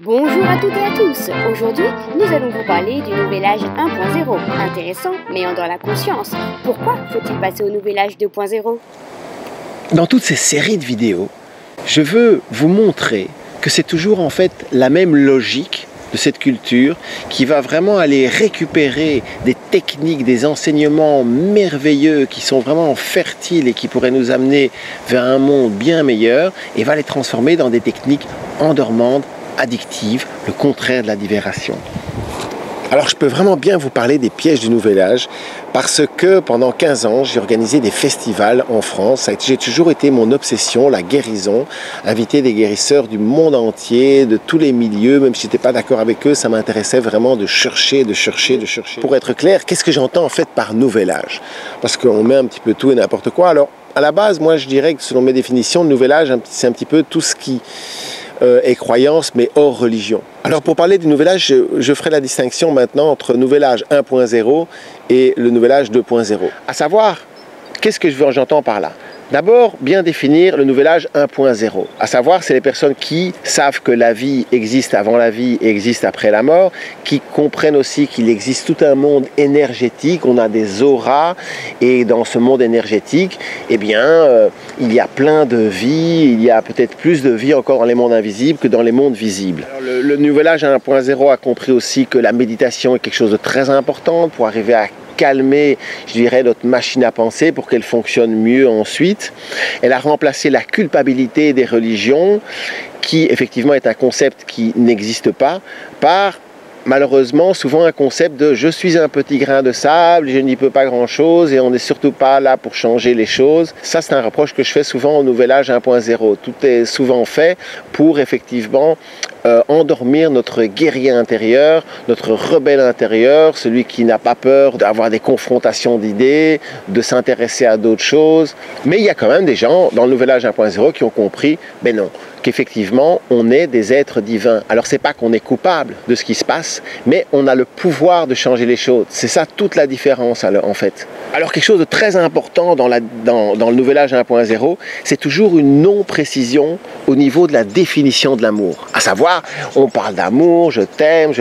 Bonjour à toutes et à tous. Aujourd'hui, nous allons vous parler du nouvel âge 1.0. Intéressant, mais en dans la conscience. Pourquoi faut-il passer au nouvel âge 2.0? Dans toutes ces séries de vidéos, je veux vous montrer que c'est toujours en fait la même logique de cette culture qui va vraiment aller récupérer des techniques, des enseignements merveilleux qui sont vraiment fertiles et qui pourraient nous amener vers un monde bien meilleur et va les transformer dans des techniques endormantes, addictives, le contraire de la libération. Alors je peux vraiment bien vous parler des pièges du nouvel âge parce que pendant 15 ans, j'ai organisé des festivals en France. J'ai toujours été mon obsession, la guérison, inviter des guérisseurs du monde entier, de tous les milieux, même si je n'étais pas d'accord avec eux, ça m'intéressait vraiment de chercher. Pour être clair, qu'est-ce que j'entends en fait par nouvel âge? Parce qu'on met un petit peu tout et n'importe quoi. Alors à la base, moi je dirais que selon mes définitions, le nouvel âge, c'est un petit peu tout ce qui et croyances, mais hors religion. Alors pour parler du nouvel âge, je ferai la distinction maintenant entre nouvel âge 1.0 et le nouvel âge 2.0. À savoir, qu'est-ce que j'entends par là? D'abord, bien définir le nouvel âge 1.0. À savoir, c'est les personnes qui savent que la vie existe avant la vie et existe après la mort, qui comprennent aussi qu'il existe tout un monde énergétique, on a des auras, et dans ce monde énergétique, eh bien, il y a plein de vie, il y a peut-être plus de vie encore dans les mondes invisibles que dans les mondes visibles. Alors, le nouvel âge 1.0 a compris aussi que la méditation est quelque chose de très important pour arriver à calmer, je dirais, notre machine à penser pour qu'elle fonctionne mieux ensuite. Elle a remplacé la culpabilité des religions, qui effectivement est un concept qui n'existe pas, par malheureusement souvent un concept de je suis un petit grain de sable, je n'y peux pas grand chose et on n'est surtout pas là pour changer les choses. Ça, c'est un reproche que je fais souvent au nouvel âge 1.0. Tout est souvent fait pour effectivement endormir notre guerrier intérieur, notre rebelle intérieur, celui qui n'a pas peur d'avoir des confrontations d'idées, de s'intéresser à d'autres choses. Mais il y a quand même des gens dans le nouvel âge 1.0 qui ont compris, ben non, qu'effectivement on est des êtres divins. Alors c'est pas qu'on est coupable de ce qui se passe, mais on a le pouvoir de changer les choses. C'est ça toute la différence en fait. Alors quelque chose de très important dans le nouvel âge 1.0, c'est toujours une non-précision au niveau de la définition de l'amour. À savoir, on parle d'amour, je t'aime,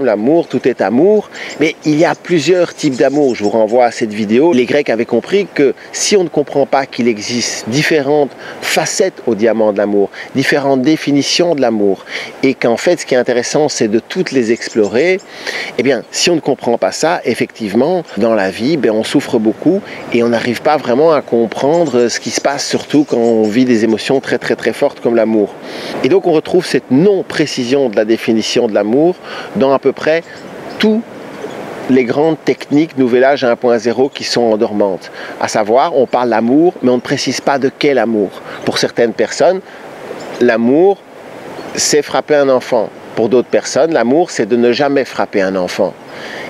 l'amour, tout est amour, mais il y a plusieurs types d'amour. Je vous renvoie à cette vidéo. Les Grecs avaient compris que si on ne comprend pas qu'il existe différentes facettes au diamant de l'amour, différentes définitions de l'amour, et qu'en fait, ce qui est intéressant, c'est de toutes les explorer, eh bien, si on ne comprend pas ça, effectivement, dans la vie, on souffre beaucoup et on n'arrive pas vraiment à comprendre ce qui se passe, surtout quand on vit des émotions très fortes comme l'amour. Et donc, on retrouve cette non-précision de la définition de l'amour dans à peu près toutes les grandes techniques nouvel âge 1.0 qui sont endormantes. À savoir, on parle d'amour, mais on ne précise pas de quel amour. Pour certaines personnes, l'amour, c'est frapper un enfant. Pour d'autres personnes, l'amour, c'est de ne jamais frapper un enfant.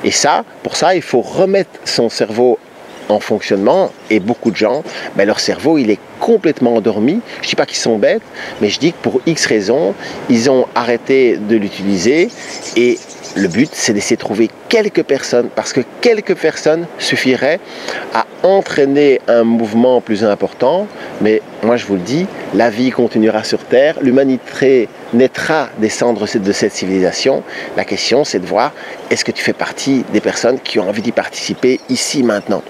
Et ça, pour ça, il faut remettre son cerveau en fonctionnement, et beaucoup de gens, leur cerveau il est complètement endormi. Je ne dis pas qu'ils sont bêtes, mais je dis que pour X raisons, ils ont arrêté de l'utiliser et le but c'est d'essayer de trouver quelques personnes, parce que quelques personnes suffiraient à entraîner un mouvement plus important. Mais moi je vous le dis, la vie continuera sur Terre, l'humanité naîtra des cendres de cette civilisation. La question c'est de voir, est-ce que tu fais partie des personnes qui ont envie d'y participer ici maintenant?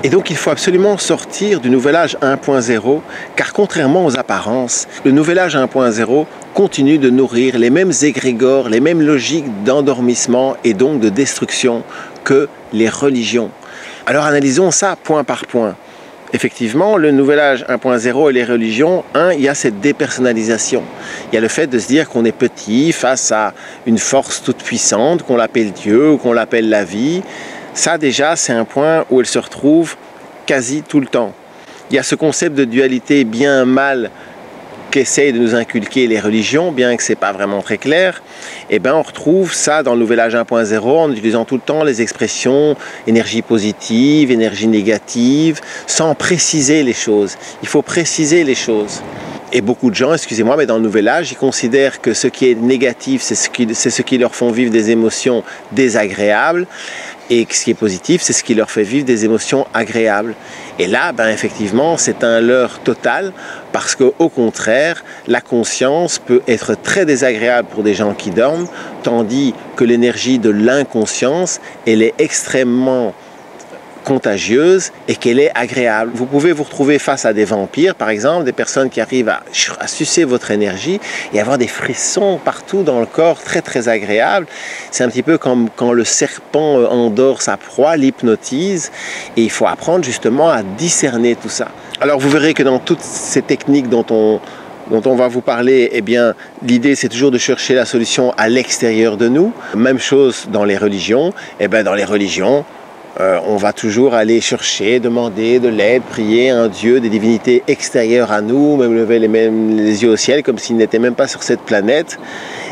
Et donc il faut absolument sortir du nouvel âge 1.0, car contrairement aux apparences, le nouvel âge 1.0 continue de nourrir les mêmes égrégores, les mêmes logiques d'endormissement et donc de destruction que les religions. Alors analysons ça point par point. Effectivement, le nouvel âge 1.0 et les religions, il y a cette dépersonnalisation. Il y a le fait de se dire qu'on est petit face à une force toute puissante, qu'on l'appelle Dieu ou qu'on l'appelle la vie. Ça déjà, c'est un point où elle se retrouve quasi tout le temps. Il y a ce concept de dualité bien-mal qu'essayent de nous inculquer les religions, bien que ce n'est pas vraiment très clair. Et on retrouve ça dans le nouvel âge 1.0 en utilisant tout le temps les expressions énergie positive, énergie négative, sans préciser les choses. Il faut préciser les choses. Et beaucoup de gens, excusez-moi, mais dans le nouvel âge, ils considèrent que ce qui est négatif, c'est ce qui leur font vivre des émotions désagréables. Et ce qui est positif, c'est ce qui leur fait vivre des émotions agréables. Et là, ben, effectivement, c'est un leurre total parce qu'au contraire, la conscience peut être très désagréable pour des gens qui dorment, tandis que l'énergie de l'inconscience, elle est extrêmement contagieuse et qu'elle est agréable. Vous pouvez vous retrouver face à des vampires, par exemple, des personnes qui arrivent à sucer votre énergie et avoir des frissons partout dans le corps très très agréables. C'est un petit peu comme quand le serpent endort sa proie, l'hypnotise, et il faut apprendre justement à discerner tout ça. Alors vous verrez que dans toutes ces techniques dont on va vous parler, eh bien, l'idée c'est toujours de chercher la solution à l'extérieur de nous. Même chose dans les religions. Eh bien, dans les religions, on va toujours aller chercher, demander de l'aide, prier à un Dieu, des divinités extérieures à nous, même lever les yeux au ciel comme s'ils n'étaient même pas sur cette planète.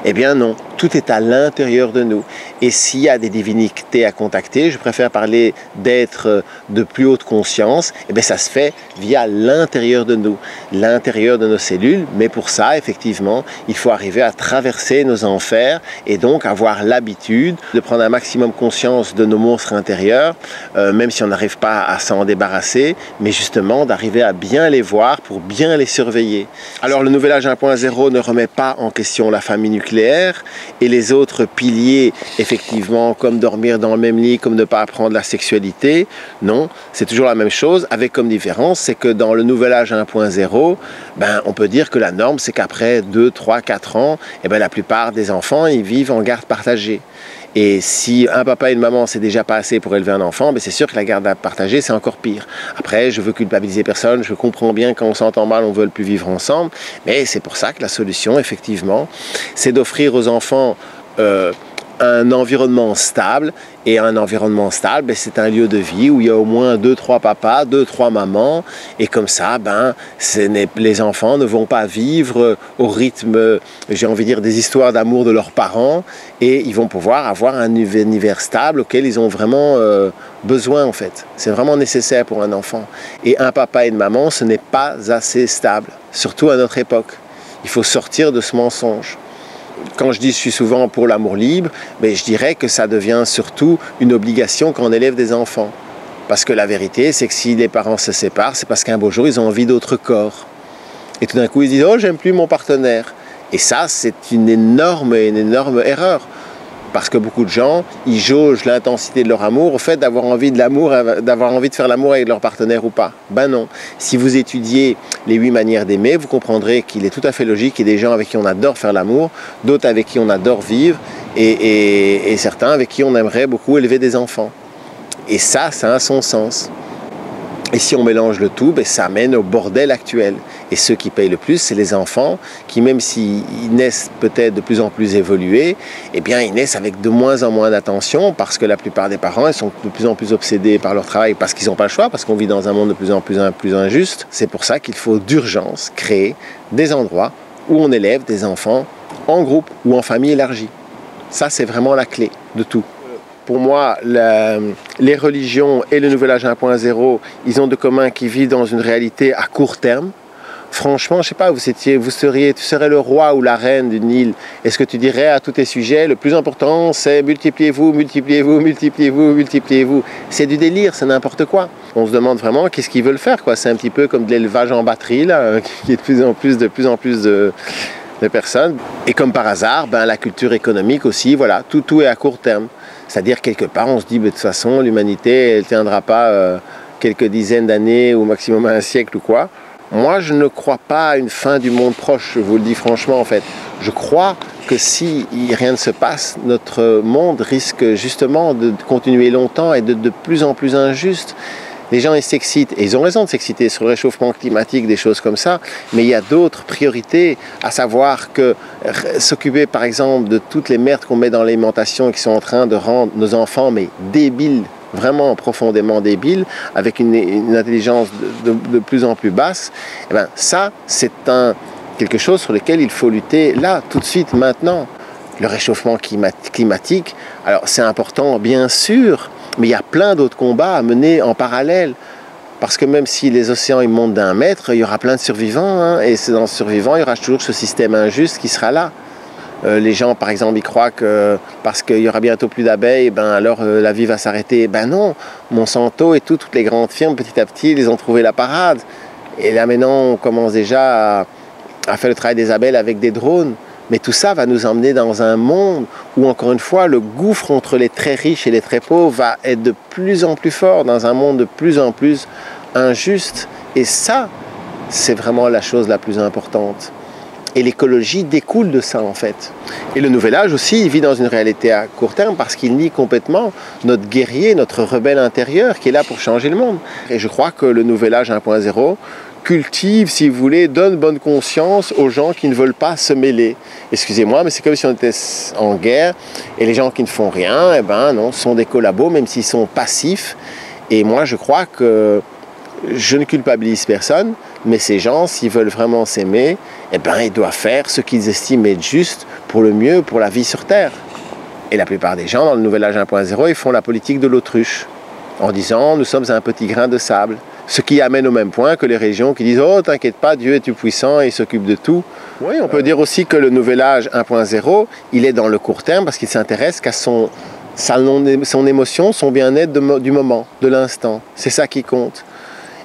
Eh bien non, tout est à l'intérieur de nous. Et s'il y a des divinités à contacter, je préfère parler d'êtres de plus haute conscience, eh bien ça se fait via l'intérieur de nous, l'intérieur de nos cellules. Mais pour ça, effectivement, il faut arriver à traverser nos enfers et donc avoir l'habitude de prendre un maximum conscience de nos monstres intérieurs, même si on n'arrive pas à s'en débarrasser, mais justement d'arriver à bien les voir pour bien les surveiller. Alors le nouvel âge 1.0 ne remet pas en question la famille nucléaire et les autres piliers, effectivement, comme dormir dans le même lit, comme ne pas apprendre la sexualité. Non, c'est toujours la même chose, avec comme différence, c'est que dans le nouvel âge 1.0, ben, on peut dire que la norme, c'est qu'après 2, 3, 4 ans, eh ben, la plupart des enfants, ils vivent en garde partagée. Et si un papa et une maman, c'est déjà pas assez pour élever un enfant, ben c'est sûr que la garde partagée, c'est encore pire. Après, je veux culpabiliser personne, je comprends bien quand on s'entend mal, on veut plus vivre ensemble, mais c'est pour ça que la solution, effectivement, c'est d'offrir aux enfants un environnement stable. Et un environnement stable, ben, c'est un lieu de vie où il y a au moins 2-3 papas, 2-3 mamans. Et comme ça, ben, les enfants ne vont pas vivre au rythme, j'ai envie de dire, des histoires d'amour de leurs parents. Et ils vont pouvoir avoir un univers stable auquel ils ont vraiment besoin, en fait. C'est vraiment nécessaire pour un enfant. Et un papa et une maman, ce n'est pas assez stable, surtout à notre époque. Il faut sortir de ce mensonge. Quand je dis je suis souvent pour l'amour libre, mais je dirais que ça devient surtout une obligation quand on élève des enfants. Parce que la vérité, c'est que si les parents se séparent, c'est parce qu'un beau jour, ils ont envie d'autre corps. Et tout d'un coup, ils disent « Oh, j'aime plus mon partenaire ». Et ça, c'est une énorme erreur. Parce que beaucoup de gens, ils jaugent l'intensité de leur amour au fait d'avoir envie de faire l'amour avec leur partenaire ou pas. Ben non. Si vous étudiez les 8 manières d'aimer, vous comprendrez qu'il est tout à fait logique qu'il y ait des gens avec qui on adore faire l'amour, d'autres avec qui on adore vivre, et certains avec qui on aimerait beaucoup élever des enfants. Et ça a son sens. Et si on mélange le tout, ben ça mène au bordel actuel. Et ceux qui payent le plus, c'est les enfants qui, même s'ils naissent peut-être de plus en plus évolués, eh bien, ils naissent avec de moins en moins d'attention parce que la plupart des parents, ils sont de plus en plus obsédés par leur travail parce qu'ils n'ont pas le choix, parce qu'on vit dans un monde de plus en plus injuste. C'est pour ça qu'il faut d'urgence créer des endroits où on élève des enfants en groupe ou en famille élargie. Ça, c'est vraiment la clé de tout. Pour moi, les religions et le nouvel âge 1.0, ils ont de commun qu'ils vivent dans une réalité à court terme. Franchement, je ne sais pas, tu serais le roi ou la reine d'une île. Est-ce que tu dirais à tous tes sujets, le plus important, c'est multipliez-vous, multipliez-vous, multipliez-vous, multipliez-vous. C'est du délire, c'est n'importe quoi. On se demande vraiment qu'est-ce qu'ils veulent faire, quoi. C'est un petit peu comme de l'élevage en batterie, là, qui est de plus en plus de personnes. Et comme par hasard, ben, la culture économique aussi, voilà, tout est à court terme. C'est-à-dire, quelque part, on se dit, de toute façon, l'humanité, elle ne tiendra pas quelques dizaines d'années ou maximum un siècle ou quoi. Moi, je ne crois pas à une fin du monde proche, je vous le dis franchement, en fait. Je crois que si rien ne se passe, notre monde risque justement de continuer longtemps et de plus en plus injuste. Les gens, ils s'excitent, et ils ont raison de s'exciter sur le réchauffement climatique, des choses comme ça, mais il y a d'autres priorités, à savoir que s'occuper, par exemple, de toutes les merdes qu'on met dans l'alimentation et qui sont en train de rendre nos enfants, mais débiles, vraiment profondément débiles, avec une intelligence de plus en plus basse, eh ben, ça, c'est quelque chose sur lequel il faut lutter là, tout de suite, maintenant. Le réchauffement climatique, alors c'est important, bien sûr, mais il y a plein d'autres combats à mener en parallèle. Parce que même si les océans ils montent d'1 mètre, il y aura plein de survivants. Hein, et dans le survivant, il y aura toujours ce système injuste qui sera là. Les gens, par exemple, ils croient que parce qu'il y aura bientôt plus d'abeilles, ben alors la vie va s'arrêter. Ben non, Monsanto et toutes les grandes firmes, petit à petit, ils ont trouvé la parade. Et là maintenant, on commence déjà à faire le travail des abeilles avec des drones. Mais tout ça va nous emmener dans un monde où, encore une fois, le gouffre entre les très riches et les très pauvres va être de plus en plus fort, dans un monde de plus en plus injuste. Et ça, c'est vraiment la chose la plus importante. Et l'écologie découle de ça, en fait. Et le nouvel âge aussi, il vit dans une réalité à court terme parce qu'il nie complètement notre guerrier, notre rebelle intérieur qui est là pour changer le monde. Et je crois que le nouvel âge 1.0 cultive, si vous voulez, donne bonne conscience aux gens qui ne veulent pas se mêler. Excusez-moi, mais c'est comme si on était en guerre et les gens qui ne font rien, eh ben non, sont des collabos, même s'ils sont passifs. Et moi, je crois que je ne culpabilise personne, mais ces gens, s'ils veulent vraiment s'aimer, eh ben, ils doivent faire ce qu'ils estiment être juste pour le mieux, pour la vie sur Terre. Et la plupart des gens, dans le nouvel âge 1.0, ils font la politique de l'autruche, en disant « nous sommes un petit grain de sable ». Ce qui amène au même point que les religions qui disent « oh, t'inquiète pas, Dieu est tout puissant et il s'occupe de tout ». Oui, on peut dire aussi que le nouvel âge 1.0, il est dans le court terme parce qu'il s'intéresse qu'à son émotion, son bien-être du moment, de l'instant. C'est ça qui compte.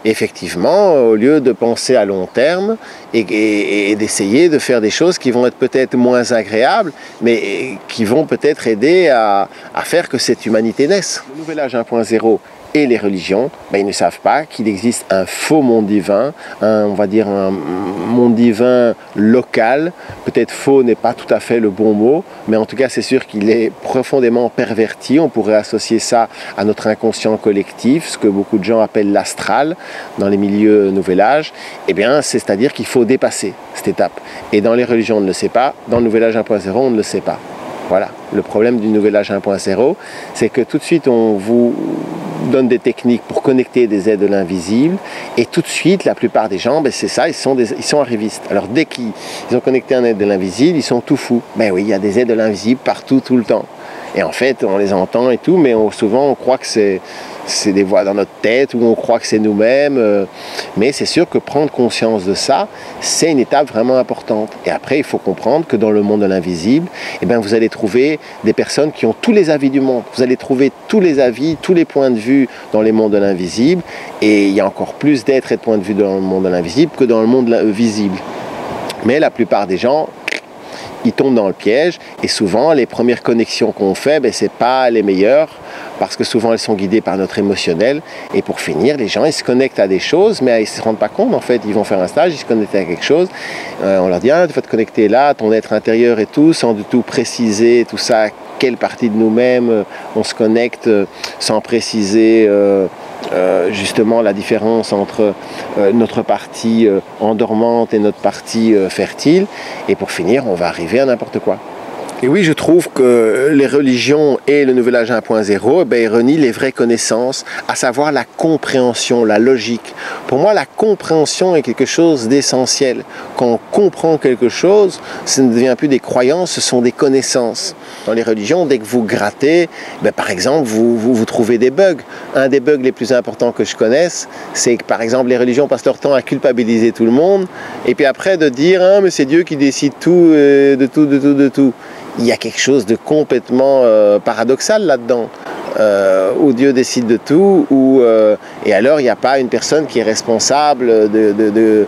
Et effectivement, au lieu de penser à long terme et d'essayer de faire des choses qui vont être peut-être moins agréables, mais qui vont peut-être aider à faire que cette humanité naisse. Le nouvel âge 1.0 et les religions, ben, ils ne savent pas qu'il existe un faux monde divin, on va dire un monde divin local. Peut-être faux n'est pas tout à fait le bon mot, mais en tout cas c'est sûr qu'il est profondément perverti. On pourrait associer ça à notre inconscient collectif, ce que beaucoup de gens appellent l'astral dans les milieux nouvel âge. Eh bien, c'est-à-dire qu'il faut dépasser cette étape. Et dans les religions, on ne le sait pas. Dans le nouvel âge 1.0, on ne le sait pas. Voilà, le problème du nouvel âge 1.0, c'est que tout de suite on vous donne des techniques pour connecter des aides de l'invisible et tout de suite la plupart des gens, ben c'est ça, ils sont arrivistes. Alors dès qu'ils ont connecté un aide de l'invisible, ils sont tout fous. Ben oui, il y a des aides de l'invisible partout, tout le temps. Et en fait, on les entend et tout, mais souvent on croit que c'est des voix dans notre tête ou on croit que c'est nous-mêmes. Mais c'est sûr que prendre conscience de ça, c'est une étape vraiment importante. Et après, il faut comprendre que dans le monde de l'invisible, eh bien, vous allez trouver des personnes qui ont tous les avis du monde. Vous allez trouver tous les avis, tous les points de vue dans les mondes de l'invisible. Et il y a encore plus d'êtres et de points de vue dans le monde de l'invisible que dans le monde visible. Mais la plupart des gens, ils tombent dans le piège et souvent les premières connexions qu'on fait, ben, c'est pas les meilleures parce que souvent elles sont guidées par notre émotionnel et pour finir les gens ils se connectent à des choses mais ils se rendent pas compte en fait, ils vont faire un stage, ils se connectent à quelque chose, on leur dit tu vas te connecter là, ton être intérieur et tout, sans du tout préciser tout ça, quelle partie de nous-mêmes on se connecte sans préciser justement la différence entre notre partie endormante et notre partie fertile et pour finir on va arriver à n'importe quoi. Et oui, je trouve que les religions et le nouvel âge 1.0, ben, ils renient les vraies connaissances, à savoir la compréhension, la logique. Pour moi, la compréhension est quelque chose d'essentiel. Quand on comprend quelque chose, ça ne devient plus des croyances, ce sont des connaissances. Dans les religions, dès que vous grattez, ben, par exemple, vous trouvez des bugs. Un des bugs les plus importants que je connaisse, c'est que par exemple, les religions passent leur temps à culpabiliser tout le monde, et puis après de dire « mais c'est Dieu qui décide tout, de tout ». Il y a quelque chose de complètement paradoxal là-dedans, où Dieu décide de tout, et alors il n'y a pas une personne qui est responsable de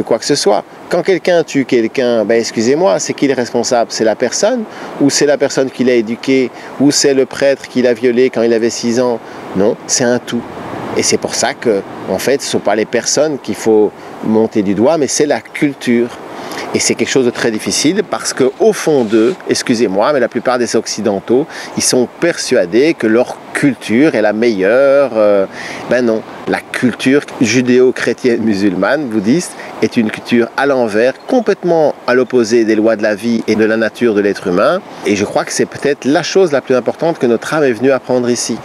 quoi que ce soit. Quand quelqu'un tue quelqu'un, ben excusez-moi, c'est qui le responsable? C'est la personne? Ou c'est la personne qui l'a éduqué? Ou c'est le prêtre qui l'a violé quand il avait 6 ans? Non, c'est un tout. Et c'est pour ça que, en fait, ce ne sont pas les personnes qu'il faut monter du doigt, mais c'est la culture. Et c'est quelque chose de très difficile parce qu'au fond d'eux, excusez-moi, mais la plupart des Occidentaux, ils sont persuadés que leur culture est la meilleure. Ben non, la culture judéo-chrétienne musulmane, bouddhiste, est une culture à l'envers, complètement à l'opposé des lois de la vie et de la nature de l'être humain. Et je crois que c'est peut-être la chose la plus importante que notre âme est venue apprendre ici.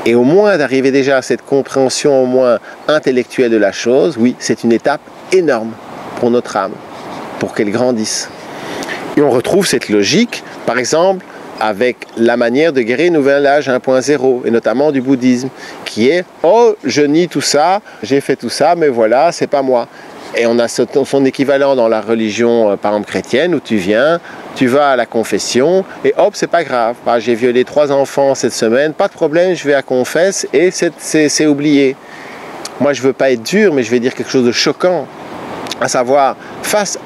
Et au moins d'arriver déjà à cette compréhension au moins intellectuelle de la chose, oui, c'est une étape énorme pour notre âme, pour qu'elle grandisse. Et on retrouve cette logique, par exemple, avec la manière de guérir nouvel âge 1.0, et notamment du bouddhisme, qui est « oh, je nie tout ça, j'ai fait tout ça, mais voilà, c'est pas moi ». Et on a son équivalent dans la religion, par exemple chrétienne, où tu viens, tu vas à la confession, et hop, c'est pas grave. Bah, j'ai violé 3 enfants cette semaine, pas de problème, je vais à confesse, et c'est oublié. Moi, je veux pas être dur, mais je vais dire quelque chose de choquant. À savoir, face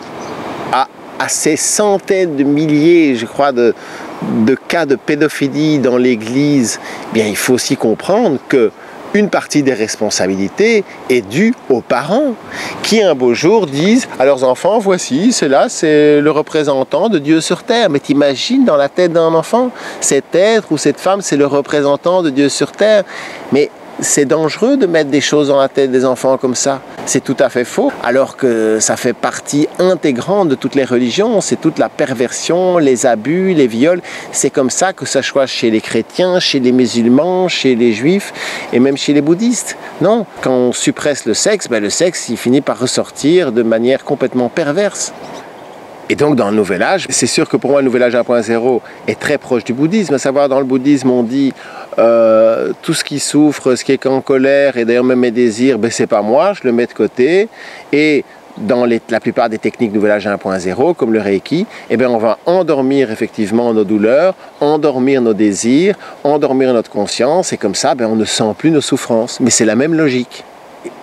à ces centaines de milliers, je crois, de cas de pédophilie dans l'Église, bien, il faut aussi comprendre que une partie des responsabilités est due aux parents qui un beau jour disent à leurs enfants, voici, cela c'est le représentant de Dieu sur terre. Mais t'imagines dans la tête d'un enfant, cet être ou cette femme c'est le représentant de Dieu sur terre. Mais c'est dangereux de mettre des choses dans la tête des enfants comme ça. C'est tout à fait faux, alors que ça fait partie intégrante de toutes les religions. C'est toute la perversion, les abus, les viols. C'est comme ça que ça soit chez les chrétiens, chez les musulmans, chez les juifs et même chez les bouddhistes. Non, quand on suppresse le sexe, ben le sexe il finit par ressortir de manière complètement perverse. Et donc dans le Nouvel Âge, c'est sûr que pour moi le Nouvel Âge 1.0 est très proche du bouddhisme. À savoir dans le bouddhisme on dit tout ce qui souffre, ce qui est en colère et d'ailleurs même mes désirs, ben c'est pas moi, je le mets de côté. Et dans la plupart des techniques Nouvel Âge 1.0 comme le Reiki, eh bien on va endormir effectivement nos douleurs, endormir nos désirs, endormir notre conscience et comme ça ben on ne sent plus nos souffrances. Mais c'est la même logique.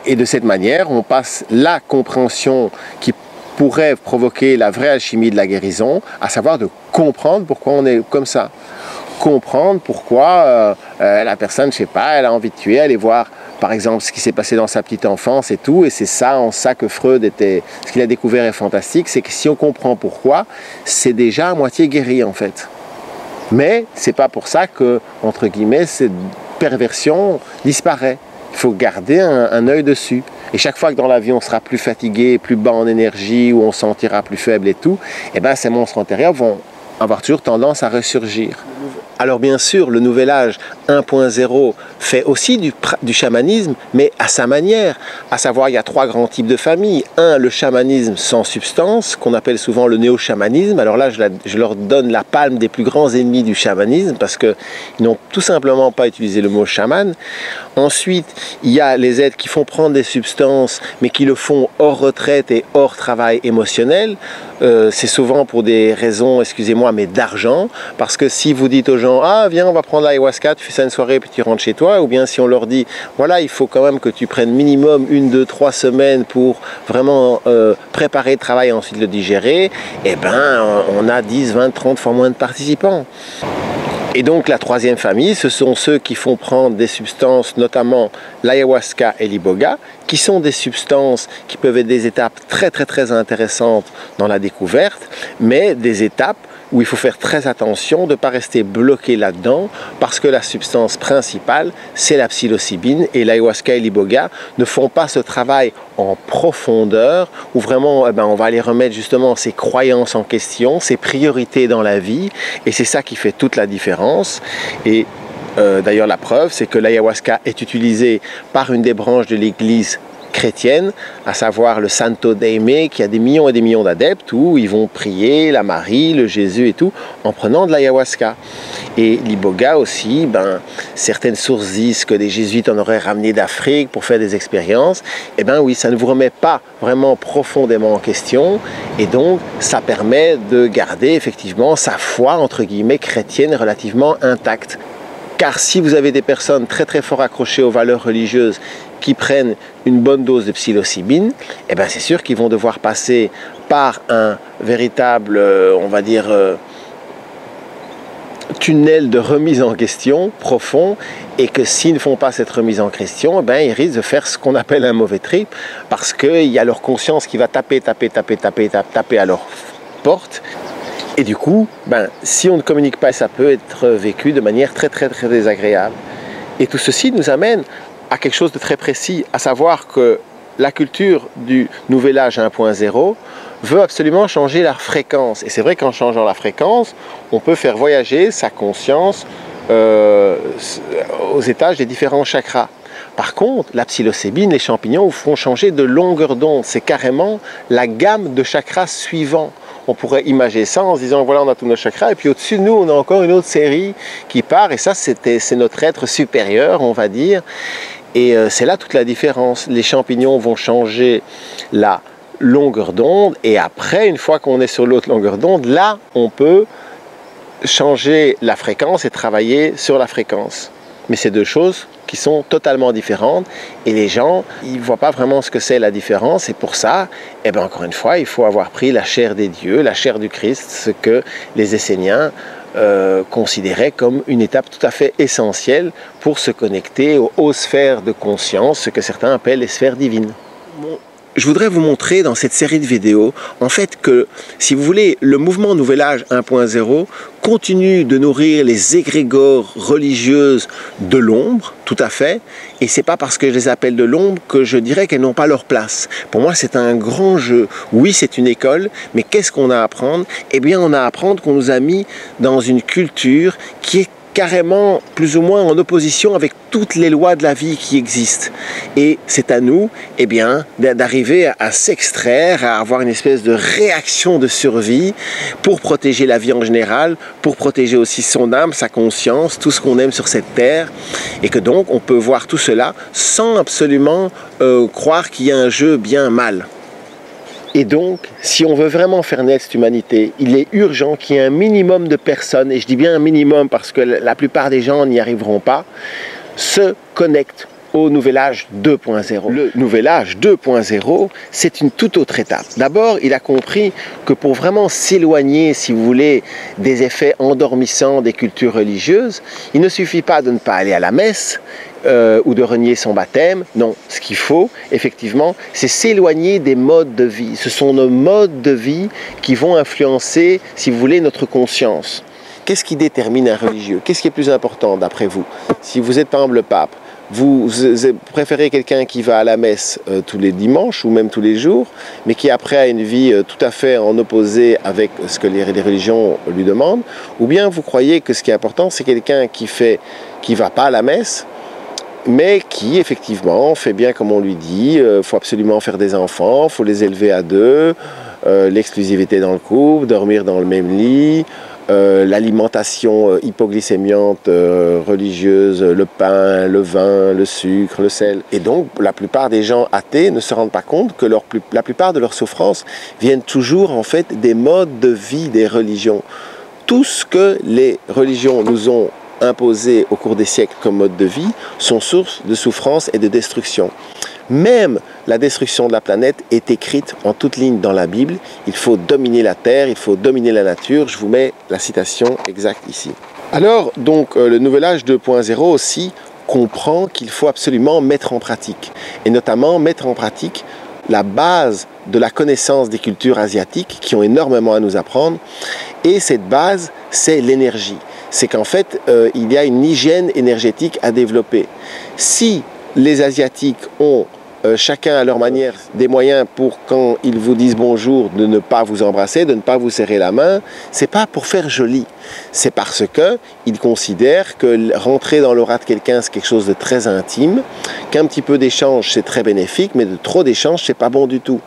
Et de cette manière on passe la compréhension qui pourrait provoquer la vraie alchimie de la guérison, à savoir de comprendre pourquoi on est comme ça. Comprendre pourquoi la personne, je sais pas, elle a envie de tuer, aller voir par exemple ce qui s'est passé dans sa petite enfance et tout, et c'est ça en ça que Freud était, ce qu'il a découvert est fantastique, c'est que si on comprend pourquoi, c'est déjà à moitié guéri en fait. Mais c'est pas pour ça que, entre guillemets, cette perversion disparaît. Il faut garder un œil dessus. Et chaque fois que dans la vie on sera plus fatigué, plus bas en énergie, ou on se sentira plus faible et tout, eh ben ces monstres intérieurs vont avoir toujours tendance à ressurgir. Alors bien sûr, le Nouvel Âge 1.0 fait aussi du chamanisme, mais à sa manière. À savoir, il y a 3 grands types de familles. Un, le chamanisme sans substance, qu'on appelle souvent le néo-chamanisme. Alors là, je leur donne la palme des plus grands ennemis du chamanisme, parce qu'ils n'ont tout simplement pas utilisé le mot chaman. Ensuite, il y a les êtres qui font prendre des substances, mais qui le font hors retraite et hors travail émotionnel. C'est souvent pour des raisons, excusez-moi, mais d'argent. Parce que si vous dites aux gens, ah viens, on va prendre l'ayahuasca, tu fais ça une soirée puis tu rentres chez toi, ou bien si on leur dit, voilà, il faut quand même que tu prennes minimum 1, 2, 3 semaines pour vraiment préparer le travail et ensuite le digérer, eh ben on a 10, 20, 30 fois moins de participants. Et donc la troisième famille, ce sont ceux qui font prendre des substances, notamment l'ayahuasca et l'iboga, qui sont des substances qui peuvent être des étapes très très très intéressantes dans la découverte, mais des étapes où il faut faire très attention de ne pas rester bloqué là-dedans, parce que la substance principale, c'est la psilocybine, et l'ayahuasca et l'iboga ne font pas ce travail en profondeur, où vraiment on va aller remettre justement ses croyances en question, ses priorités dans la vie, et c'est ça qui fait toute la différence. Et d'ailleurs la preuve, c'est que l'ayahuasca est utilisée par une des branches de l'Église chrétienne, à savoir le Santo Daime, qui a des millions et des millions d'adeptes, où ils vont prier la Marie, le Jésus et tout, en prenant de l'ayahuasca. Et l'iboga aussi, certaines sources disent que les jésuites en auraient ramené d'Afrique pour faire des expériences. Eh bien oui, ça ne vous remet pas vraiment profondément en question, et donc ça permet de garder effectivement sa foi, entre guillemets, chrétienne relativement intacte. Car si vous avez des personnes très très fort accrochées aux valeurs religieuses qui prennent une bonne dose de psilocybine, eh ben c'est sûr qu'ils vont devoir passer par un véritable, on va dire, tunnel de remise en question profond, et que s'ils ne font pas cette remise en question, eh ben, ils risquent de faire ce qu'on appelle un mauvais trip, parce qu'il y a leur conscience qui va taper à leur porte. Et du coup, si on ne communique pas, ça peut être vécu de manière très très très désagréable. Et tout ceci nous amène à quelque chose de très précis, à savoir que la culture du Nouvel Âge 1.0 veut absolument changer la fréquence. Et c'est vrai qu'en changeant la fréquence, on peut faire voyager sa conscience aux étages des différents chakras. Par contre, la psilocybine, les champignons vous font changer de longueur d'onde. C'est carrément la gamme de chakras suivants. On pourrait imager ça en se disant, voilà, on a tous nos chakras, et puis au-dessus de nous, on a encore une autre série qui part, et ça, c'est notre être supérieur, on va dire. Et c'est là toute la différence. Les champignons vont changer la longueur d'onde, et après, une fois qu'on est sur l'autre longueur d'onde, là, on peut changer la fréquence et travailler sur la fréquence. Mais c'est deux choses qui sont totalement différentes, et les gens, ils ne voient pas vraiment ce que c'est la différence, et pour ça, eh bien, encore une fois, il faut avoir pris la chair des dieux, la chair du Christ, ce que les Esséniens considéraient comme une étape tout à fait essentielle pour se connecter aux sphères de conscience, ce que certains appellent les sphères divines. Je voudrais vous montrer dans cette série de vidéos, en fait, que, si vous voulez, le mouvement Nouvel Âge 1.0 continue de nourrir les égrégores religieuses de l'ombre, tout à fait, et c'est pas parce que je les appelle de l'ombre que je dirais qu'elles n'ont pas leur place. Pour moi, c'est un grand jeu. Oui, c'est une école, mais qu'est-ce qu'on a à apprendre? Eh bien, on a à apprendre qu'on nous a mis dans une culture qui est carrément plus ou moins en opposition avec toutes les lois de la vie qui existent. Et c'est à nous, eh bien, d'arriver à s'extraire, à avoir une espèce de réaction de survie pour protéger la vie en général, pour protéger aussi son âme, sa conscience, tout ce qu'on aime sur cette terre. Et que donc, on peut voir tout cela sans absolument croire qu'il y a un jeu bien mal. Et donc, si on veut vraiment faire naître cette humanité, il est urgent qu'il y ait un minimum de personnes, et je dis bien un minimum parce que la plupart des gens n'y arriveront pas, se connectent au Nouvel Âge 2.0. Le Nouvel Âge 2.0, c'est une toute autre étape. D'abord, il a compris que pour vraiment s'éloigner, si vous voulez, des effets endormissants des cultures religieuses, il ne suffit pas de ne pas aller à la messe, ou de renier son baptême. Non, ce qu'il faut, effectivement, c'est s'éloigner des modes de vie. Ce sont nos modes de vie qui vont influencer, si vous voulez, notre conscience. Qu'est-ce qui détermine un religieux? Qu'est-ce qui est plus important d'après vous? Si vous êtes par exemple le pape, vous préférez quelqu'un qui va à la messe tous les dimanches ou même tous les jours, mais qui après a une vie tout à fait en opposé avec ce que les religions lui demandent, ou bien vous croyez que ce qui est important, c'est quelqu'un qui va pas à la messe, mais qui effectivement fait bien comme on lui dit, faut absolument faire des enfants, faut les élever à deux, l'exclusivité dans le couple, dormir dans le même lit, l'alimentation hypoglycémiante religieuse, le pain, le vin, le sucre, le sel. Et donc la plupart des gens athées ne se rendent pas compte que la plupart de leurs souffrances viennent toujours en fait des modes de vie des religions. Tout ce que les religions nous ont imposés au cours des siècles comme mode de vie sont source de souffrance et de destruction. Même la destruction de la planète est écrite en toutes lignes dans la Bible. Il faut dominer la terre, il faut dominer la nature. Je vous mets la citation exacte ici. Alors, donc, le Nouvel Âge 2.0 aussi comprend qu'il faut absolument mettre en pratique, et notamment mettre en pratique la base de la connaissance des cultures asiatiques qui ont énormément à nous apprendre. Et cette base, c'est l'énergie. C'est qu'en fait, il y a une hygiène énergétique à développer. Si les Asiatiques ont chacun à leur manière des moyens pour, quand ils vous disent bonjour, de ne pas vous embrasser, de ne pas vous serrer la main, c'est pas pour faire joli. C'est parce qu'ils considèrent que rentrer dans l'aura de quelqu'un, c'est quelque chose de très intime, qu'un petit peu d'échange, c'est très bénéfique, mais de trop d'échange, c'est pas bon du tout.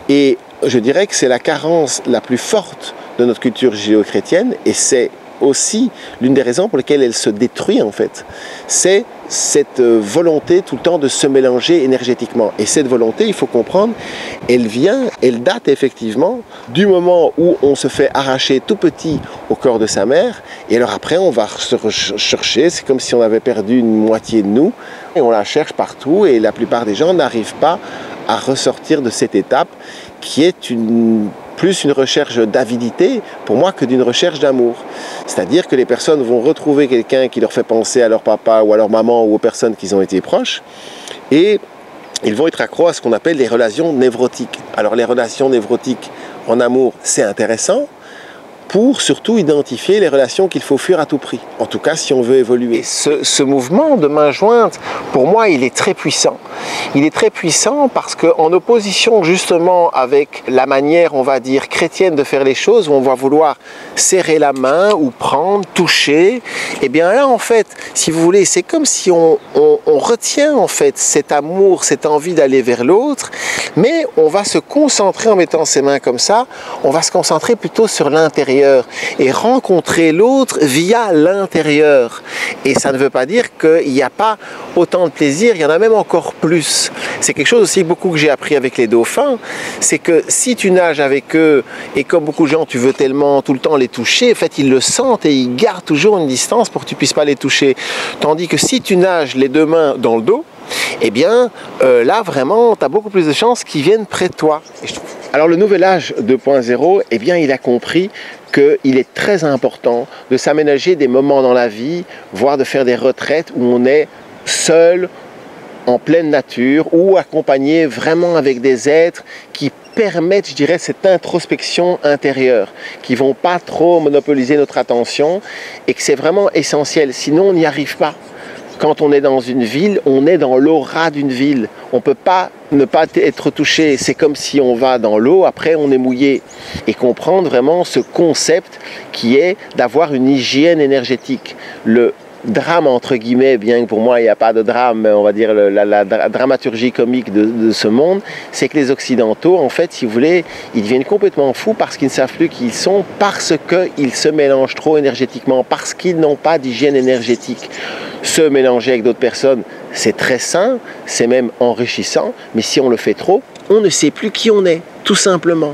Et je dirais que c'est la carence la plus forte de notre culture judéo-chrétienne, et c'est aussi l'une des raisons pour lesquelles elle se détruit en fait. C'est cette volonté tout le temps de se mélanger énergétiquement. Et cette volonté, il faut comprendre, elle date effectivement du moment où on se fait arracher tout petit au corps de sa mère, et alors après on va se chercher, c'est comme si on avait perdu une moitié de nous, et on la cherche partout, et la plupart des gens n'arrivent pas à ressortir de cette étape qui est plus une recherche d'avidité pour moi que d'une recherche d'amour. C'est-à-dire que les personnes vont retrouver quelqu'un qui leur fait penser à leur papa ou à leur maman ou aux personnes qui ont été proches, et ils vont être accros à ce qu'on appelle les relations névrotiques. Alors les relations névrotiques en amour, c'est intéressant pour surtout identifier les relations qu'il faut fuir à tout prix. En tout cas, si on veut évoluer. Et ce mouvement de main jointe, pour moi, il est très puissant. Il est très puissant parce qu'en opposition justement avec la manière, on va dire, chrétienne de faire les choses, où on va vouloir serrer la main ou prendre, toucher, et bien là, en fait, si vous voulez, c'est comme si on retient en fait cet amour, cette envie d'aller vers l'autre, mais on va se concentrer en mettant ses mains comme ça, on va se concentrer plutôt sur l'intérieur. l'extérieur et rencontrer l'autre via l'intérieur. Et ça ne veut pas dire qu'il n'y a pas autant de plaisir, il y en a même encore plus. C'est quelque chose aussi beaucoup que j'ai appris avec les dauphins, c'est que si tu nages avec eux et comme beaucoup de gens tu veux tellement tout le temps les toucher, en fait ils le sentent et ils gardent toujours une distance pour que tu puisses pas les toucher. Tandis que si tu nages les deux mains dans le dos, eh bien là vraiment tu as beaucoup plus de chances qu'ils viennent près de toi. Alors le nouvel âge 2.0, eh bien il a compris qu'il est très important de s'aménager des moments dans la vie, voire de faire des retraites où on est seul, en pleine nature, ou accompagné vraiment avec des êtres qui permettent, je dirais, cette introspection intérieure, qui ne vont pas trop monopoliser notre attention, et que c'est vraiment essentiel, sinon on n'y arrive pas. Quand on est dans une ville, on est dans l'aura d'une ville. On ne peut pas ne pas être touché. C'est comme si on va dans l'eau, après on est mouillé. Et comprendre vraiment ce concept qui est d'avoir une hygiène énergétique. Le drame, entre guillemets, bien que pour moi il n'y a pas de drame, on va dire la dramaturgie comique de ce monde, c'est que les Occidentaux, en fait, si vous voulez, ils deviennent complètement fous parce qu'ils ne savent plus qui ils sont, parce qu'ils se mélangent trop énergétiquement, parce qu'ils n'ont pas d'hygiène énergétique. Se mélanger avec d'autres personnes, c'est très sain, c'est même enrichissant, mais si on le fait trop, on ne sait plus qui on est, tout simplement.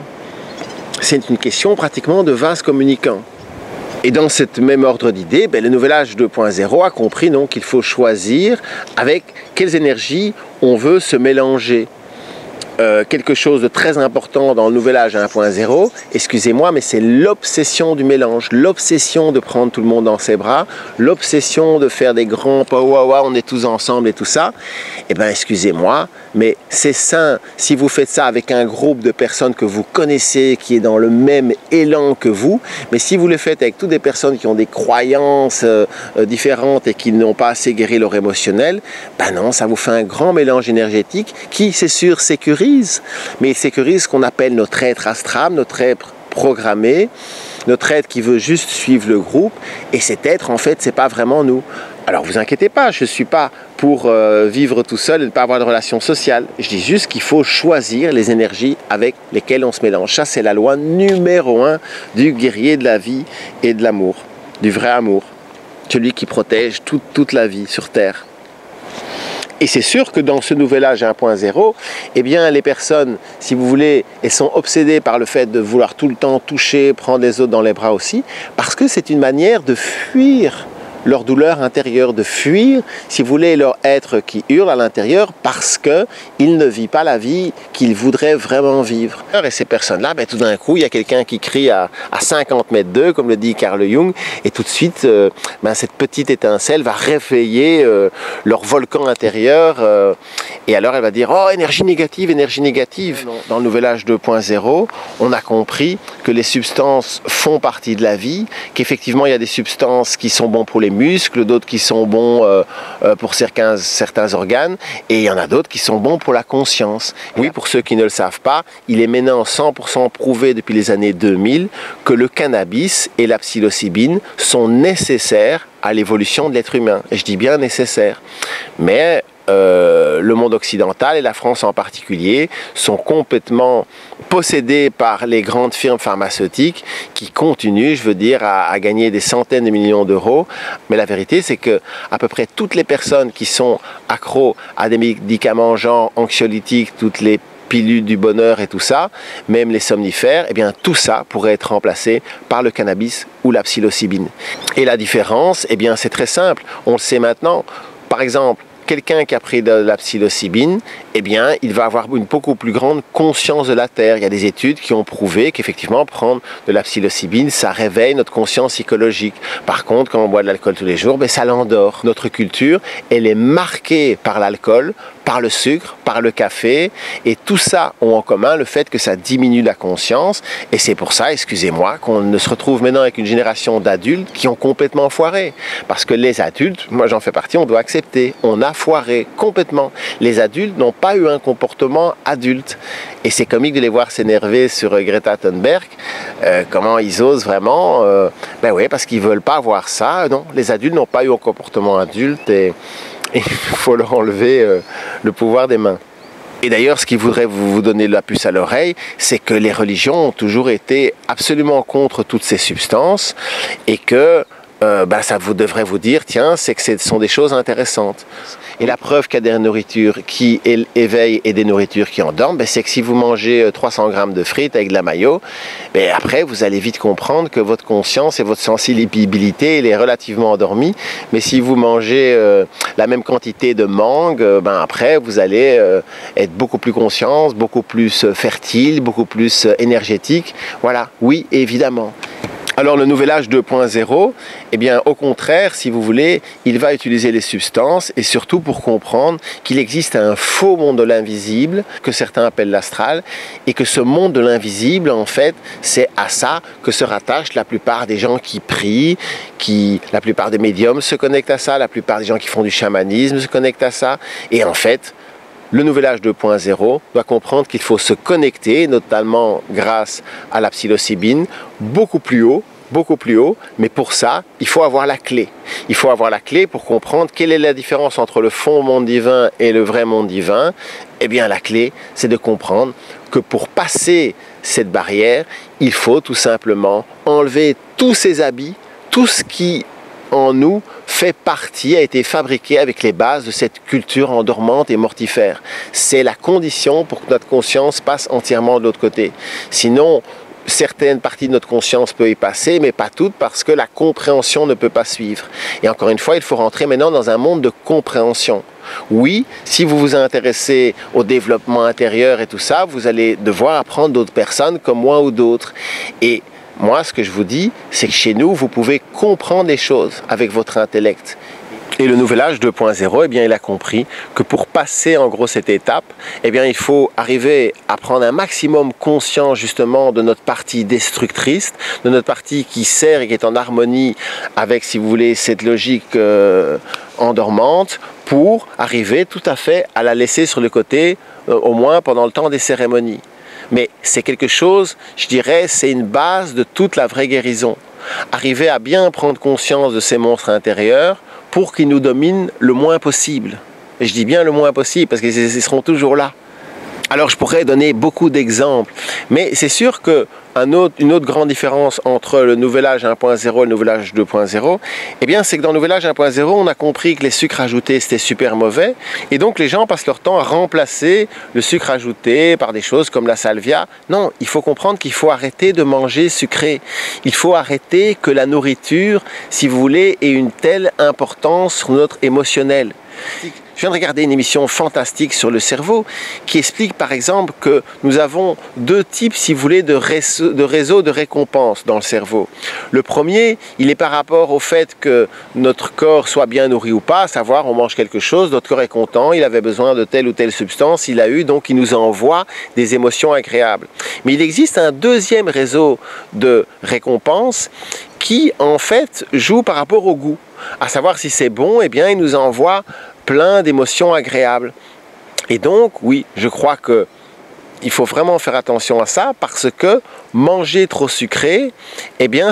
C'est une question pratiquement de vase communicant. Et dans cet même ordre d'idées, le nouvel âge 2.0 a compris donc qu'il faut choisir avec quelles énergies on veut se mélanger. Quelque chose de très important dans le nouvel âge 1.0, excusez-moi, mais c'est l'obsession du mélange, l'obsession de prendre tout le monde dans ses bras, l'obsession de faire des grands waouh, on est tous ensemble et tout ça. Eh bien, excusez-moi, mais c'est sain si vous faites ça avec un groupe de personnes que vous connaissez, qui est dans le même élan que vous, mais si vous le faites avec toutes des personnes qui ont des croyances différentes et qui n'ont pas assez guéri leur émotionnel, ben non, ça vous fait un grand mélange énergétique qui, c'est sûr, sécurise, mais il sécurise ce qu'on appelle notre être astral, notre être programmé, notre être qui veut juste suivre le groupe, et cet être, en fait, c'est pas vraiment nous. Alors vous inquiétez pas, je ne suis pas pour vivre tout seul et ne pas avoir de relation sociale. Je dis juste qu'il faut choisir les énergies avec lesquelles on se mélange. Ça, c'est la loi numéro 1 du guerrier de la vie et de l'amour, du vrai amour, celui qui protège toute la vie sur Terre. Et c'est sûr que dans ce nouvel âge 1.0, eh bien les personnes, si vous voulez, elles sont obsédées par le fait de vouloir tout le temps toucher, prendre les autres dans les bras aussi, parce que c'est une manière de fuir leur douleur intérieure, de fuir, si vous voulez, leur être qui hurle à l'intérieur parce qu'ils ne vivent pas la vie qu'ils voudraient vraiment vivre. Et ces personnes-là, tout d'un coup, il y a quelqu'un qui crie à 50 mètres d'eux, comme le dit Carl Jung, et tout de suite, cette petite étincelle va réveiller leur volcan intérieur, et alors elle va dire « Oh, énergie négative, énergie négative !» Dans le nouvel âge 2.0, on a compris que les substances font partie de la vie, qu'effectivement, il y a des substances qui sont bonnes pour les muscles, d'autres qui sont bons pour certains organes, et il y en a d'autres qui sont bons pour la conscience. Oui, pour ceux qui ne le savent pas, il est maintenant 100% prouvé depuis les années 2000 que le cannabis et la psilocybine sont nécessaires à l'évolution de l'être humain. Et je dis bien nécessaires. Mais le monde occidental et la France en particulier sont complètement possédés par les grandes firmes pharmaceutiques qui continuent, je veux dire, à gagner des centaines de millions d'euros. Mais la vérité, c'est que à peu près toutes les personnes qui sont accros à des médicaments genre anxiolytiques, toutes les pilules du bonheur et tout ça, même les somnifères, eh bien tout ça pourrait être remplacé par le cannabis ou la psilocybine. Et la différence, eh bien c'est très simple, on le sait maintenant. Par exemple, quelqu'un qui a pris de la psilocybine, eh bien, il va avoir une beaucoup plus grande conscience de la Terre. Il y a des études qui ont prouvé qu'effectivement, prendre de la psilocybine, ça réveille notre conscience psychologique. Par contre, quand on boit de l'alcool tous les jours, ça l'endort. Notre culture, elle est marquée par l'alcool, par le sucre, par le café, et tout ça ont en commun le fait que ça diminue la conscience, et c'est pour ça, excusez-moi, qu'on se retrouve maintenant avec une génération d'adultes qui ont complètement foiré. Parce que les adultes, moi j'en fais partie, on doit accepter, on a foiré complètement. Les adultes n'ont pas eu un comportement adulte. Et c'est comique de les voir s'énerver sur Greta Thunberg, comment ils osent vraiment, oui, parce qu'ils ne veulent pas avoir ça. Non, les adultes n'ont pas eu un comportement adulte, et il faut leur enlever le pouvoir des mains. Et d'ailleurs, ce qui voudrait vous donner la puce à l'oreille, c'est que les religions ont toujours été absolument contre toutes ces substances et que ça devrait vous dire, tiens, c'est que ce sont des choses intéressantes. Et la preuve qu'il y a des nourritures qui éveillent et des nourritures qui endorment, c'est que si vous mangez 300 grammes de frites avec de la mayo, après vous allez vite comprendre que votre conscience et votre sensibilité elle est relativement endormie. Mais si vous mangez la même quantité de mangue, après vous allez être beaucoup plus consciente, beaucoup plus fertile, beaucoup plus énergétique. Voilà, oui, évidemment. Alors le nouvel âge 2.0, au contraire, si vous voulez, il va utiliser les substances et surtout pour comprendre qu'il existe un faux monde de l'invisible, que certains appellent l'astral, et que ce monde de l'invisible, en fait, c'est à ça que se rattachent la plupart des gens qui prient, la plupart des médiums se connectent à ça, la plupart des gens qui font du chamanisme se connectent à ça, et en fait, le nouvel âge 2.0 doit comprendre qu'il faut se connecter, notamment grâce à la psilocybine, beaucoup plus haut, mais pour ça, il faut avoir la clé. Il faut avoir la clé pour comprendre quelle est la différence entre le fond monde divin et le vrai monde divin. La clé, c'est de comprendre que pour passer cette barrière, il faut tout simplement enlever tous ces habits, tout ce qui en nous fait partie, a été fabriqué avec les bases de cette culture endormante et mortifère. C'est la condition pour que notre conscience passe entièrement de l'autre côté. Sinon, certaines parties de notre conscience peuvent y passer, mais pas toutes, parce que la compréhension ne peut pas suivre. Et encore une fois, il faut rentrer maintenant dans un monde de compréhension. Oui, si vous vous intéressez au développement intérieur et tout ça, vous allez devoir apprendre d'autres personnes comme moi ou d'autres. Et moi, ce que je vous dis, c'est que chez nous, vous pouvez comprendre les choses avec votre intellect. Et le nouvel âge 2.0, il a compris que pour passer en gros cette étape, il faut arriver à prendre un maximum conscience justement de notre partie destructrice, de notre partie qui sert et qui est en harmonie avec, si vous voulez, cette logique endormante, pour arriver tout à fait à la laisser sur le côté, au moins pendant le temps des cérémonies. Mais c'est quelque chose, je dirais, c'est une base de toute la vraie guérison. Arriver à bien prendre conscience de ces monstres intérieurs pour qu'ils nous dominent le moins possible. Et je dis bien le moins possible parce qu'ils seront toujours là. Alors je pourrais donner beaucoup d'exemples, mais c'est sûr qu'une autre grande différence entre le nouvel âge 1.0 et le nouvel âge 2.0, c'est que dans le nouvel âge 1.0, on a compris que les sucres ajoutés c'était super mauvais, et donc les gens passent leur temps à remplacer le sucre ajouté par des choses comme la salvia. Non, il faut comprendre qu'il faut arrêter de manger sucré. Il faut arrêter que la nourriture, si vous voulez, ait une telle importance sur notre émotionnel. Je viens de regarder une émission fantastique sur le cerveau qui explique par exemple que nous avons deux types, si vous voulez, de réseaux de récompense dans le cerveau. Le premier, il est par rapport au fait que notre corps soit bien nourri ou pas, à savoir on mange quelque chose, notre corps est content, il avait besoin de telle ou telle substance, il a eu, donc il nous envoie des émotions agréables. Mais il existe un deuxième réseau de récompense qui en fait joue par rapport au goût. À savoir si c'est bon, il nous envoie plein d'émotions agréables. Et donc, oui, je crois qu'il faut vraiment faire attention à ça parce que manger trop sucré,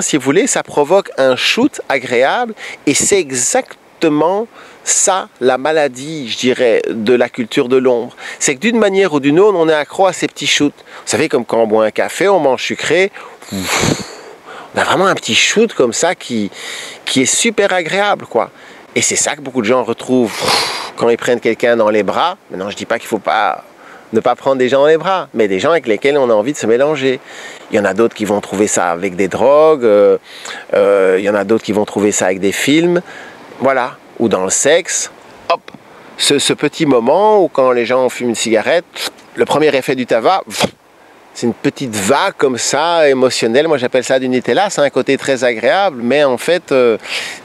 si vous voulez, ça provoque un shoot agréable et c'est exactement ça, la maladie, je dirais, de la culture de l'ombre. C'est que d'une manière ou d'une autre, on est accro à ces petits shoots. Vous savez, comme quand on boit un café, on mange sucré, on a vraiment un petit shoot comme ça qui est super agréable, quoi. Et c'est ça que beaucoup de gens retrouvent quand ils prennent quelqu'un dans les bras. Maintenant, je ne dis pas qu'il ne faut pas ne pas prendre des gens dans les bras, mais des gens avec lesquels on a envie de se mélanger. Il y en a d'autres qui vont trouver ça avec des drogues, il y en a d'autres qui vont trouver ça avec des films, voilà, ou dans le sexe. Hop, ce petit moment où quand les gens fument une cigarette, le premier effet du tabac, c'est une petite vague comme ça, émotionnelle. Moi, j'appelle ça du Nutella. C'est un côté très agréable, mais en fait,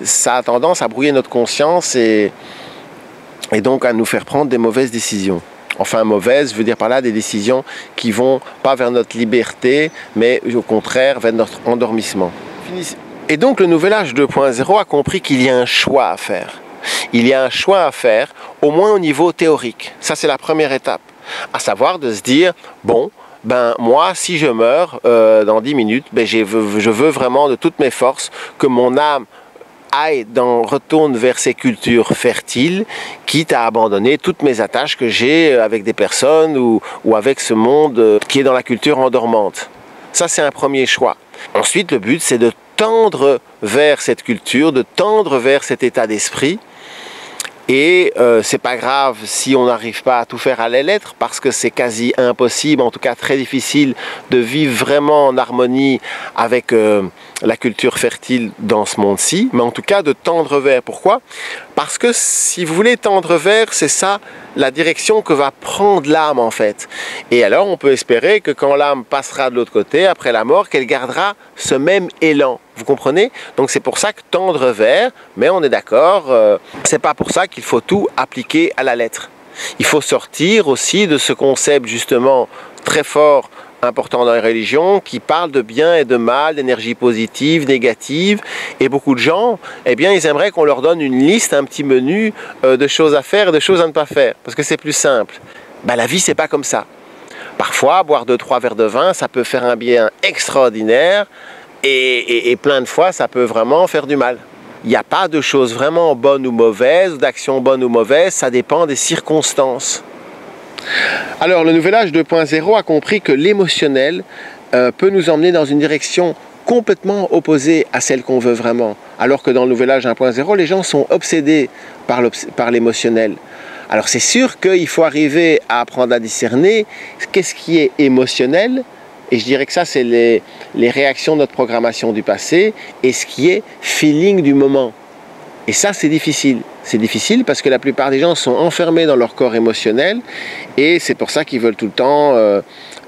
ça a tendance à brouiller notre conscience et donc à nous faire prendre des mauvaises décisions. Enfin, mauvaises, je veux dire par là des décisions qui vont pas vers notre liberté, mais au contraire vers notre endormissement. Et donc, le nouvel âge 2.0 a compris qu'il y a un choix à faire. Il y a un choix à faire, au moins au niveau théorique. Ça, c'est la première étape. À savoir de se dire, bon, moi, si je meurs dans 10 minutes, je veux vraiment de toutes mes forces que mon âme retourne vers ces cultures fertiles, quitte à abandonner toutes mes attaches que j'ai avec des personnes ou avec ce monde qui est dans la culture endormante. Ça, c'est un premier choix. Ensuite, le but, c'est de tendre vers cette culture, de tendre vers cet état d'esprit. Et c'est pas grave si on n'arrive pas à tout faire à la lettre, parce que c'est quasi impossible, en tout cas très difficile, de vivre vraiment en harmonie avec la culture fertile dans ce monde-ci, mais en tout cas de tendre vers. Pourquoi? Parce que si vous voulez tendre vers, c'est ça la direction que va prendre l'âme en fait. Et alors on peut espérer que quand l'âme passera de l'autre côté, après la mort, qu'elle gardera ce même élan. Vous comprenez? Donc c'est pour ça que tendre vers, mais on est d'accord, c'est pas pour ça qu'il faut tout appliquer à la lettre. Il faut sortir aussi de ce concept justement très fort, important dans les religions, qui parle de bien et de mal, d'énergie positive, négative, et beaucoup de gens, eh bien, ils aimeraient qu'on leur donne une liste, un petit menu de choses à faire et de choses à ne pas faire, parce que c'est plus simple. Ben, la vie, c'est pas comme ça. Parfois, boire 2-3 verres de vin, ça peut faire un bien extraordinaire, et plein de fois, ça peut vraiment faire du mal. Il n'y a pas de choses vraiment bonnes ou mauvaises, d'actions bonnes ou mauvaises, ça dépend des circonstances. Alors, le Nouvel Âge 2.0 a compris que l'émotionnel peut nous emmener dans une direction complètement opposée à celle qu'on veut vraiment. Alors que dans le Nouvel Âge 1.0, les gens sont obsédés par l'émotionnel. Alors, c'est sûr qu'il faut arriver à apprendre à discerner qu'est-ce qui est émotionnel, et je dirais que ça, c'est les réactions de notre programmation du passé, et ce qui est feeling du moment. Et ça, c'est difficile. C'est difficile parce que la plupart des gens sont enfermés dans leur corps émotionnel et c'est pour ça qu'ils veulent tout le temps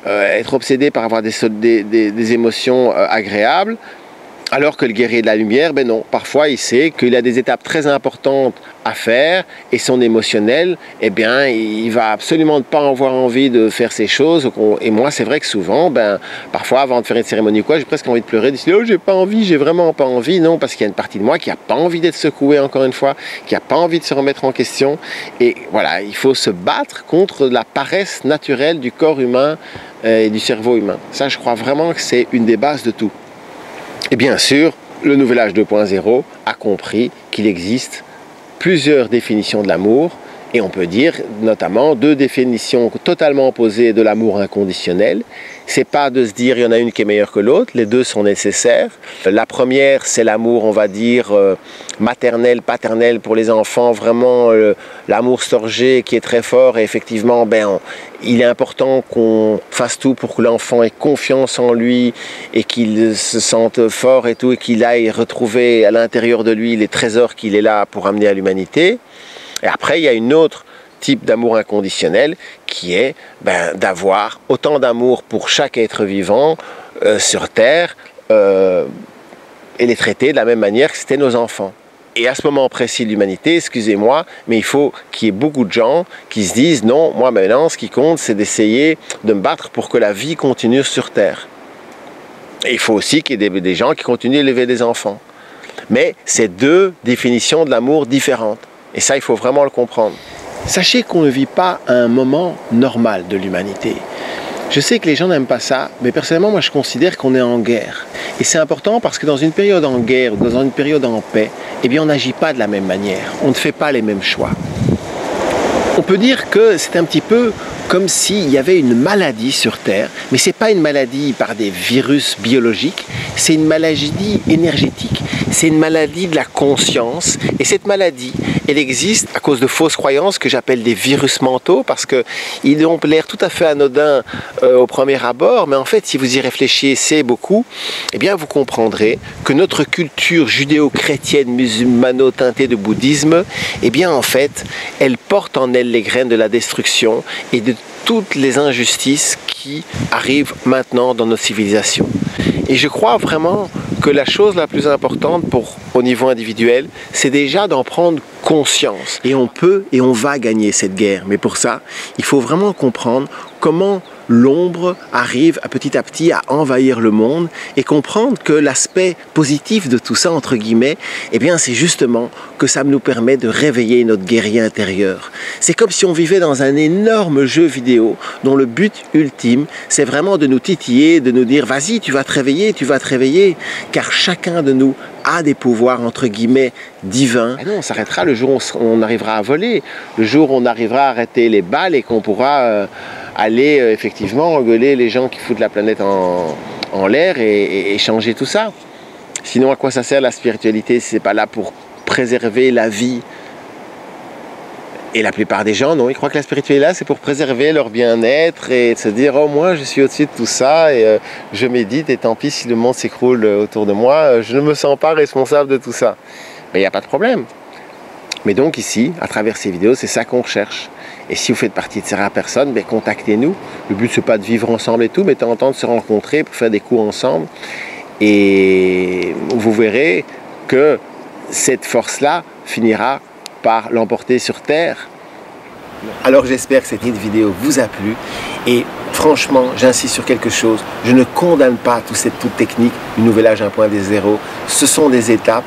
être obsédés par avoir des émotions agréables. Alors que le guerrier de la lumière, ben non, parfois il sait qu'il a des étapes très importantes à faire et son émotionnel, eh bien, il va absolument pas avoir envie de faire ces choses. Et moi, c'est vrai que souvent, ben, parfois avant de faire une cérémonie ou quoi, j'ai presque envie de pleurer, de dire oh, j'ai pas envie, j'ai vraiment pas envie. Non, parce qu'il y a une partie de moi qui a pas envie d'être secouée encore une fois, qui a pas envie de se remettre en question. Et voilà, il faut se battre contre la paresse naturelle du corps humain et du cerveau humain. Ça, je crois vraiment que c'est une des bases de tout. Et bien sûr, le Nouvel Âge 2.0 a compris qu'il existe plusieurs définitions de l'amour, et on peut dire notamment 2 définitions totalement opposées de l'amour inconditionnel. C'est pas de se dire il y en a une qui est meilleure que l'autre, les 2 sont nécessaires. La première, c'est l'amour, on va dire, maternel, paternel pour les enfants, vraiment l'amour storgé qui est très fort, et effectivement, il est important qu'on fasse tout pour que l'enfant ait confiance en lui et qu'il se sente fort et tout, et qu'il aille retrouver à l'intérieur de lui les trésors qu'il est là pour amener à l'humanité. Et après, il y a une autre type d'amour inconditionnel qui est d'avoir autant d'amour pour chaque être vivant sur Terre et les traiter de la même manière que c'était nos enfants. Et à ce moment précis de l'humanité, excusez-moi, mais il faut qu'il y ait beaucoup de gens qui se disent non, moi maintenant ce qui compte c'est d'essayer de me battre pour que la vie continue sur Terre. Et il faut aussi qu'il y ait des gens qui continuent d'élever des enfants. Mais c'est 2 définitions de l'amour différentes. Et ça, il faut vraiment le comprendre. Sachez qu'on ne vit pas un moment normal de l'humanité. Je sais que les gens n'aiment pas ça, mais personnellement, moi, je considère qu'on est en guerre. Et c'est important parce que dans une période en guerre, ou dans une période en paix, eh bien, on n'agit pas de la même manière. On ne fait pas les mêmes choix. On peut dire que c'est un petit peu comme s'il y avait une maladie sur Terre, mais ce n'est pas une maladie par des virus biologiques, c'est une maladie énergétique, c'est une maladie de la conscience, et cette maladie, elle existe à cause de fausses croyances que j'appelle des virus mentaux, parce qu'ils ont l'air tout à fait anodins au premier abord, mais en fait, si vous y réfléchissez beaucoup, eh bien, vous comprendrez que notre culture judéo-chrétienne, musulmano-teintée de bouddhisme, eh bien, en fait, elle porte en elle les graines de la destruction et de toutes les injustices qui arrivent maintenant dans notre civilisation. Et je crois vraiment que la chose la plus importante au niveau individuel, c'est déjà d'en prendre conscience. Et on peut et on va gagner cette guerre. Mais pour ça, il faut vraiment comprendre comment l'ombre arrive à petit à envahir le monde et comprendre que l'aspect positif de tout ça, entre guillemets, eh bien, c'est justement que ça nous permet de réveiller notre guerrier intérieur. C'est comme si on vivait dans un énorme jeu vidéo dont le but ultime, c'est vraiment de nous titiller, de nous dire « Vas-y, tu vas te réveiller », car chacun de nous a des pouvoirs entre guillemets divins. Et non, on s'arrêtera le jour où on arrivera à voler, le jour où on arrivera à arrêter les balles et qu'on pourra aller effectivement engueuler les gens qui foutent la planète en l'air et changer tout ça. Sinon, à quoi ça sert la spiritualité si c'est pas là pour préserver la vie? Et la plupart des gens, non, ils croient que la spiritualité est là, c'est pour préserver leur bien-être et se dire « Oh, moi, je suis au-dessus de tout ça et je médite et tant pis si le monde s'écroule autour de moi, je ne me sens pas responsable de tout ça. » Mais il n'y a pas de problème. Mais donc ici, à travers ces vidéos, c'est ça qu'on recherche. Et si vous faites partie de ces rares personnes, ben, contactez-nous. Le but, c'est pas de vivre ensemble et tout, mais de temps en temps de se rencontrer pour faire des coups ensemble. Et vous verrez que cette force-là finira par l'emporter sur Terre. Alors j'espère que cette vidéo vous a plu et franchement j'insiste sur quelque chose, je ne condamne pas toute technique du nouvel âge 1.0, ce sont des étapes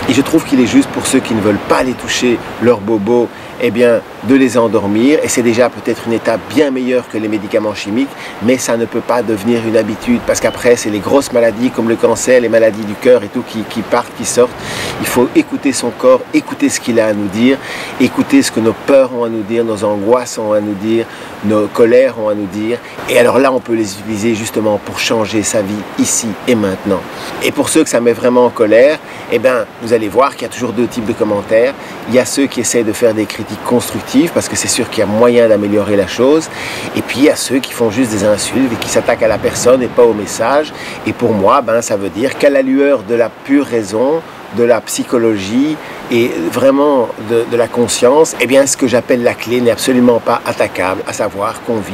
et je trouve qu'il est juste pour ceux qui ne veulent pas aller toucher leur bobo, eh bien de les endormir et c'est déjà peut-être une étape bien meilleure que les médicaments chimiques, mais ça ne peut pas devenir une habitude parce qu'après c'est les grosses maladies comme le cancer, les maladies du cœur et tout qui partent, qui sortent. Il faut écouter son corps, écouter ce qu'il a à nous dire, écouter ce que nos peurs ont à nous dire, nos angoisses ont à nous dire, nos colères ont à nous dire et alors là on peut les utiliser justement pour changer sa vie ici et maintenant. Et pour ceux que ça met vraiment en colère, eh bien vous allez voir qu'il y a toujours deux types de commentaires. Il y a ceux qui essaient de faire des critiques constructives parce que c'est sûr qu'il y a moyen d'améliorer la chose et puis il y a ceux qui font juste des insultes et qui s'attaquent à la personne et pas au message et pour moi ben, ça veut dire qu'à la lueur de la pure raison, de la psychologie et vraiment de la conscience, eh bien ce que j'appelle la clé n'est absolument pas attaquable, à savoir qu'on vit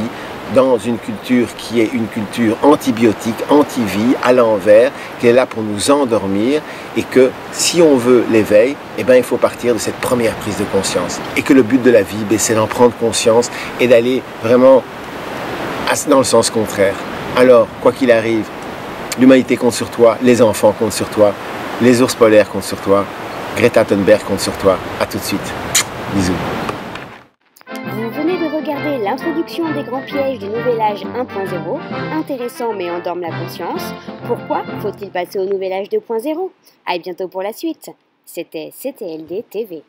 dans une culture qui est une culture antibiotique, anti-vie, à l'envers, qui est là pour nous endormir et que si on veut l'éveil, eh bien, il faut partir de cette première prise de conscience. Et que le but de la vie, c'est d'en prendre conscience et d'aller vraiment dans le sens contraire. Alors, quoi qu'il arrive, l'humanité compte sur toi, les enfants comptent sur toi, les ours polaires comptent sur toi, Greta Thunberg compte sur toi. À tout de suite. Bisous. Vous venez de regarder l'introduction des grands pièges du nouvel âge 1.0, intéressant mais endorme la conscience. Pourquoi faut-il passer au nouvel âge 2.0? À bientôt pour la suite. C'était CTLD TV.